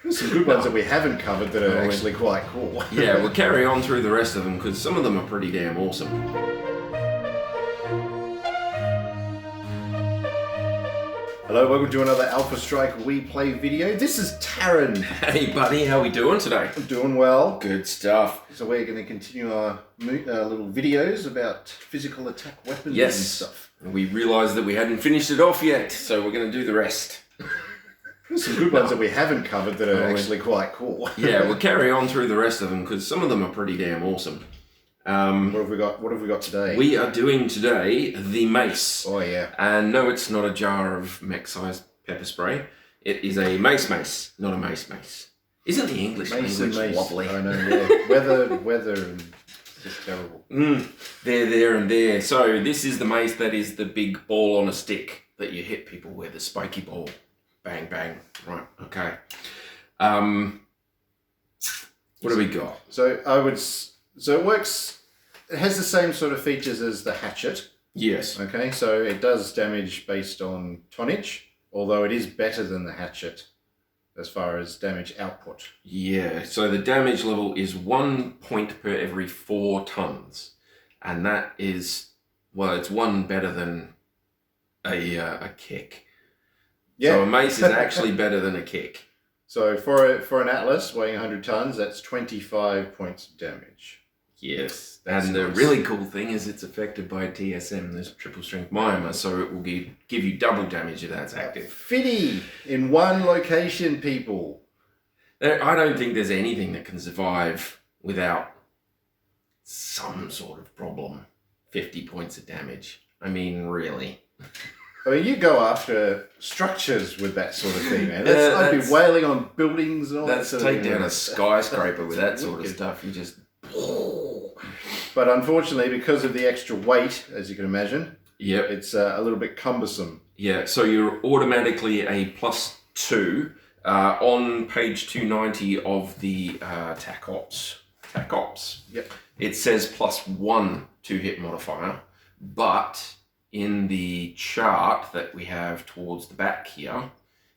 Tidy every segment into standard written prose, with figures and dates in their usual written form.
There's some good ones that we haven't covered that are actually quite cool. Yeah, we'll carry on through the rest of them because some of them are pretty damn awesome. Hello, welcome to another Alpha Strike We Play video. This is Tarron. Hey buddy, how we doing today? I'm doing well. Good stuff. So we're going to continue our little videos about physical attack weapons and stuff. We realised that we hadn't finished it off yet, so we're going to do the rest. There's some good ones that we haven't covered that are actually quite cool. Yeah, we'll carry on through the rest of them because some of them are pretty damn awesome. What have we got today? We are doing today the Mace. Oh yeah. And no, it's not a jar of mech-sized pepper spray. It is a mace, not a mace. Isn't the English Mace language lovely? I know, yeah. Weather and it's just terrible. There and there. So this is the mace that is the big ball on a stick that you hit people with, the spiky ball. Bang, bang. Right, okay. What do we got? So it works, it has the same sort of features as the hatchet. Yes. Okay, so it does damage based on tonnage, although it is better than the hatchet as far as damage output. Yeah, so the damage level is 1 point per every 4 tons. And that is, well, it's one better than a kick. Yeah. So a mace is actually better than a kick. So for an Atlas weighing 100 tons, that's 25 points of damage. Yes. That's and the nice. really cool thing is it's affected by TSM, this triple strength myomer, so it will give you double damage if that's active. 50 in one location, people. I don't think there's anything that can survive without some sort of problem. 50 points of damage. I mean, really. I mean, you go after structures with that sort of thing, man. I'd be wailing on buildings and all that That's sort of take thing. down a skyscraper with that sort of stuff. You just... But unfortunately, because of the extra weight, as you can imagine, Yep. it's a little bit cumbersome. Yeah, so you're automatically a +2 on page 290 of the TAC Ops. Yep. It says +1 to hit modifier, but in the chart that we have towards the back here,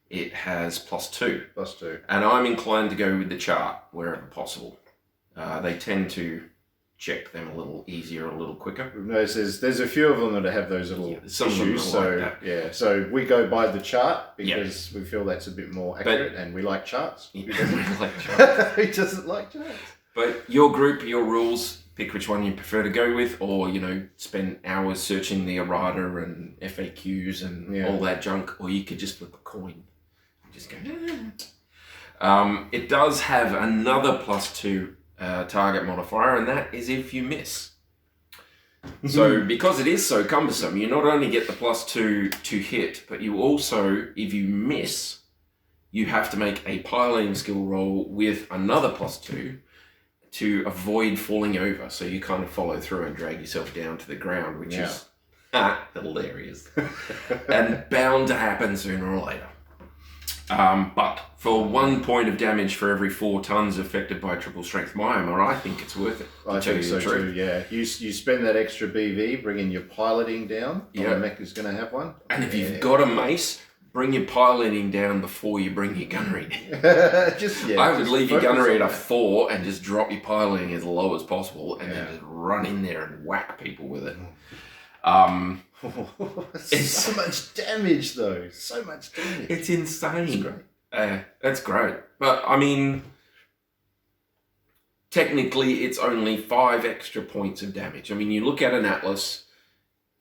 it has +2. +2. And I'm inclined to go with the chart wherever possible. They tend to check them a little easier, a little quicker. We've noticed there's a few of them that have those little some of them issues. are So like that. yeah, so we go by the chart because we feel that's a bit more accurate, and we like charts. Yeah, Who doesn't? we like charts. Who doesn't like charts? But your group, your rules, pick which one you prefer to go with, or, spend hours searching the errata and FAQs and all that junk, or you could just flip a coin and just go, It does have another +2 target modifier, and that is if you miss. So because it is so cumbersome, you not only get the +2 to hit, but you also, if you miss, you have to make a piloting skill roll with another +2 to avoid falling over. So you kind of follow through and drag yourself down to the ground, which is hilarious and bound to happen sooner or later. But for 1 point of damage for every 4 tons affected by triple strength myomer, I think it's worth it. I think so too, yeah. You spend that extra BV, bringing your piloting down. Yeah. The mech is going to have one. And if you've got a mace, bring your piloting down before you bring your gunnery down. I would leave your gunnery at a 4 and just drop your piloting as low as possible and then just run in there and whack people with it. It's so much damage though. So much damage. It's insane. It's great. That's great. But I mean, technically it's only 5 extra points of damage. I mean, you look at an Atlas,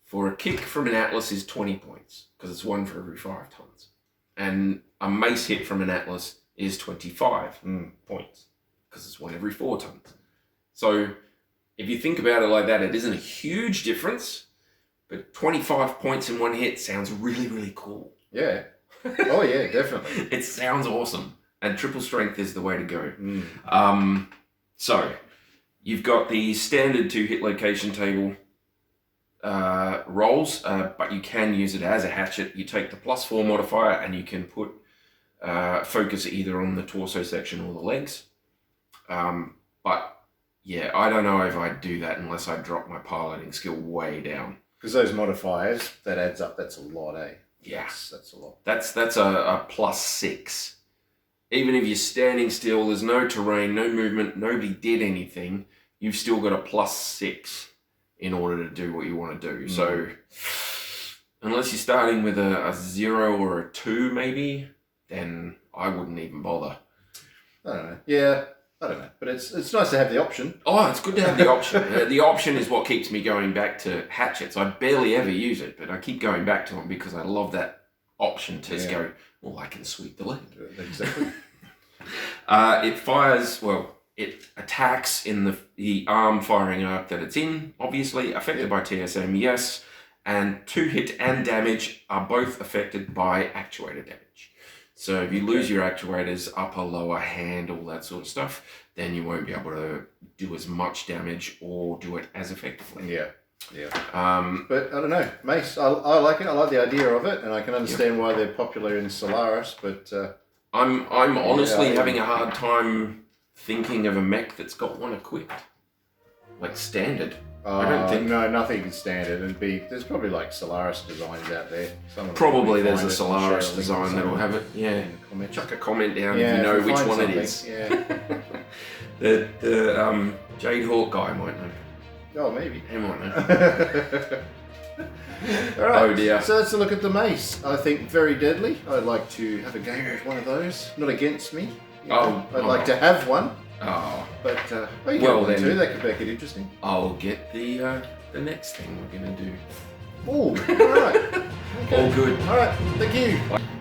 for a kick from an Atlas is 20 points because it's 1 for every 5 tons. And a mace hit from an Atlas is 25 points because it's 1 every 4 tons. So if you think about it like that, it isn't a huge difference. But 25 points in 1 hit sounds really, really cool. Yeah. Oh yeah, definitely. It sounds awesome. And triple strength is the way to go. So, you've got the standard 2 hit location table rolls, but you can use it as a hatchet. You take the +4 modifier and you can put focus either on the torso section or the legs. But yeah, I don't know if I'd do that unless I drop my piloting skill way down. Because those modifiers, that adds up, that's a lot, eh? Yeah. That's a lot. That's a +6. even if you're standing still, there's no terrain, no movement, nobody did anything, you've still got a +6 in order to do what you want to do. So unless you're starting with a 0 or a 2 maybe, then I wouldn't even bother. I don't know. Yeah, I don't know. But it's nice to have the option. Oh, it's good to have the option. The option is what keeps me going back to hatchets. I barely ever use it, but I keep going back to them because I love that option to just go, well, I can sweep the leg. Exactly. It fires, well, it attacks in the arm firing arc that it's in, obviously. Affected by TSM, yes. And 2 hit and damage are both affected by actuator damage. So if you lose your actuators, upper, lower, hand, all that sort of stuff, then you won't be able to do as much damage or do it as effectively. Yeah. But I don't know, Mace, I like it. I like the idea of it, and I can understand why they're popular in Solaris, but... I'm honestly having a hard time thinking of a mech that's got one equipped. Like standard. I don't think... No, nothing is standard. There's probably like Solaris designs out there. Probably there's a Solaris design that'll have it. Yeah. Chuck a comment down if you know which one it is. Yeah. the Jade Hawk guy might know. Oh, maybe. He might know. All right. Oh dear. So let's look at the Mace. I think very deadly. I'd like to have a game with one of those. Not against me. I'd like to have one. Oh. But you can have one too. That could make it interesting. I'll get the next thing we're gonna do. Oh, all right. Okay. All good. All right. Thank you.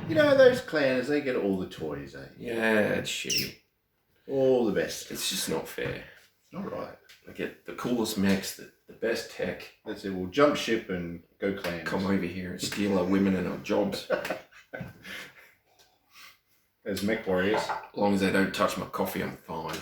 You know those clanners, they get all the toys, eh? Yeah, it's shitty. All the best. It's just not fair. All right. I get the coolest mechs, the best tech. That's it. We'll jump ship and go clans. Come over here and steal our women and our jobs. As mech warriors. As long as they don't touch my coffee, I'm fine.